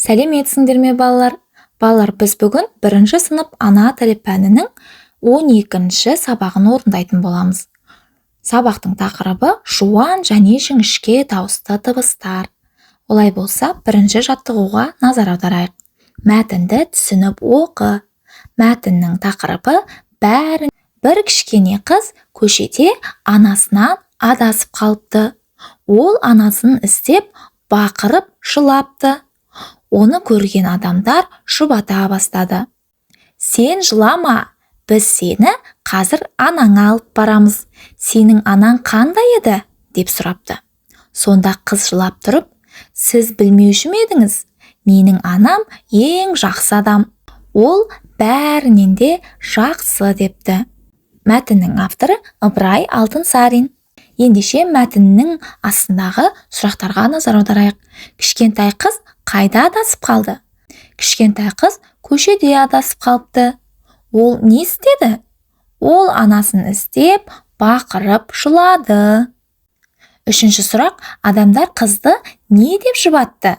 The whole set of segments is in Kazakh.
Сәлеметсіңдер ме балалар? Балалар, біз бүгін бірінші сынып ана тілі пәнінің 12-ші сабағын орындайтын боламыз. Сабақтың тақырыбы жуан және жіңішке дауысты дыбыстар. Олай болса, бірінші жаттығуға назар аударайық. Мәтінді түсініп оқы. Мәтіннің тақырыбы бір кішкене қыз көшеде анасынан адасып қалыпты. Ол анасын іздеп бақырып жылапты. Оны көрген адамдар жұбата бастады. Сен жылама, біз сені қазір анаңа алып барамыз. Сенің анаң қандай еді? Деп сұрапты. Сонда қыз жылап тұрып, сіз білмеуші ме едіңіз? Менің анам ең жақсы адам. Ол бәрінен де жақсы депті. Мәтіннің авторы Ыбырай Алтынсарин. Ендеше мәтіннің астындағы сұрақтарға назар аударайық. Кішкентай қыз қайда адасып қалды? Кішкентай қыз көшеде адасып қалыпты. Ол не істеді? Ол анасын іздеп, бақырып жылады. Үшінші сұрақ, адамдар қызды не деп жұбатты?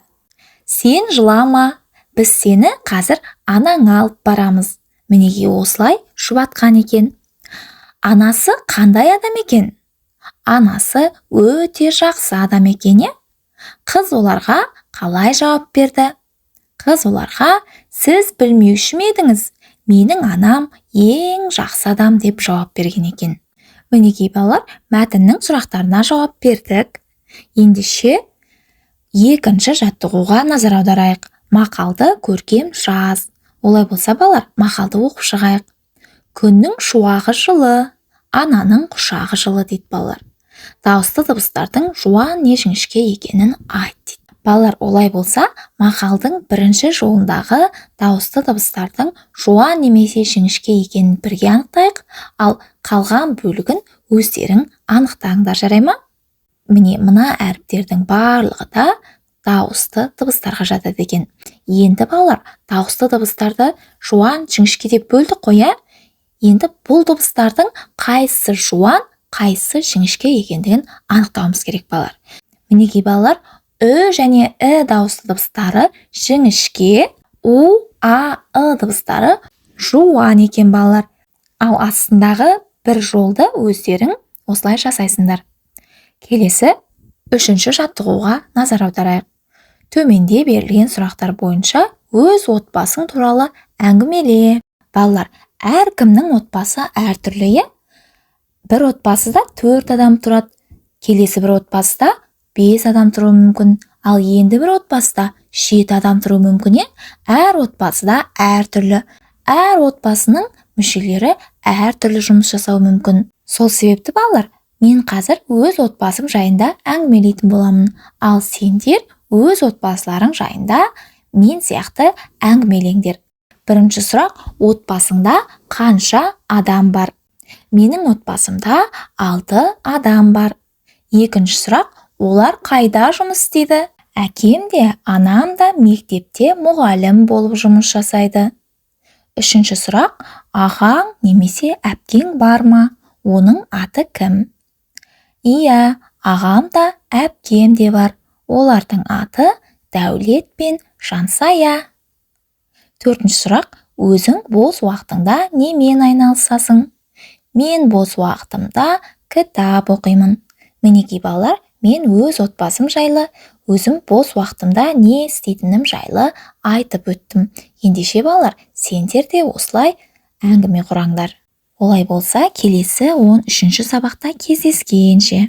Сен жылама, біз сені қазір анаңа алып барамыз. Мінеге осылай жұбатқан екен. Анасы қандай адам екен? Анасы өте жақсы адам екен, е? Қыз оларға қалай жауап берді? Қыз оларға, сіз білмеуші ме едіңіз? Менің анам ең жақсы адам деп жауап берген екен. Мінекей балалар, мәтіннің сұрақтарына жауап бердік. Ендеше екінші жаттығуға назар аударайық. Мақалды көркем жаз. Олай болса балалар, мақалды оқып шығайық. Күннің шуағы жылы, ананың құшағы жылы дейді балалар. Дауысты дыбыстардың жуан не жіңішке екенін айт дейді. Балалар, олай болса, мақалдың бірінші жолындағы дауысты дыбыстардың жуан немесе жіңішке екенін бірге анықтайық, ал қалған бөлігін өздерің анықтаңдар, жарай ма? Мына әріптердің барлығы да дауысты дыбыстарға жатады екен. Енді балалар, дауысты дыбыстарды жуан, жіңішке деп бөлдік қой, ә? Енді бұл дыбыстардың қайсысы жуан, қайсысы жіңішке екендігін анықтауымыз керек балалар. Мінекей балалар, ү және і дауысты дыбыстары жіңішке, у, а, ы дыбыстары жуан екен балалар. Ал астындағы бір жолды өздерің осылай жасайсыңдар. Келесі үшінші жаттығуға назар аударайық. Төменде берілген сұрақтар бойынша өз отбасың туралы әңгімеле. Балалар, әркімнің отбасы әртүрлі, е? Бір отбасыда 4 адам тұрады. Келесі бір отбасыда 5 адам тұруы мүмкін. Ал енді бір отбасыда 7 адам тұруы мүмкін, е? Әр отбасыда әртүрлі. Әр отбасының мүшелері әртүрлі жұмыс жасауы мүмкін. Сол себепті балалар, мен қазір өз отбасым жайында әңгімелейтін боламын. Ал сендер өз отбасыларың жайында мен сияқты әңгімелеңдер. Бірінші сұрақ, отбасыңда қанша адам бар? Менің отбасымда 6 адам бар. Екінші сұрақ, олар қайда жұмыс істейді? Әкем де, анам да мектепте мұғалім болып жұмыс жасайды. Үшінші сұрақ, ағаң немесе әпкең бар ма? Оның аты кім? Иә, ағам да, әпкем де бар. Олардың аты Дәулет пен Жансая. Төртінші сұрақ, өзің бос уақытыңда немен айналысасың? Мен бос уақытымда кітап оқимын. Мінекей балалар, мен өз отбасым жайлы, өзім бос уақытымда не істейтінім жайлы айтып өттім. Ендеше балалар, сендер де осылай әңгіме құраңдар. Олай болса, келесі 13-ші сабақта кездескенше.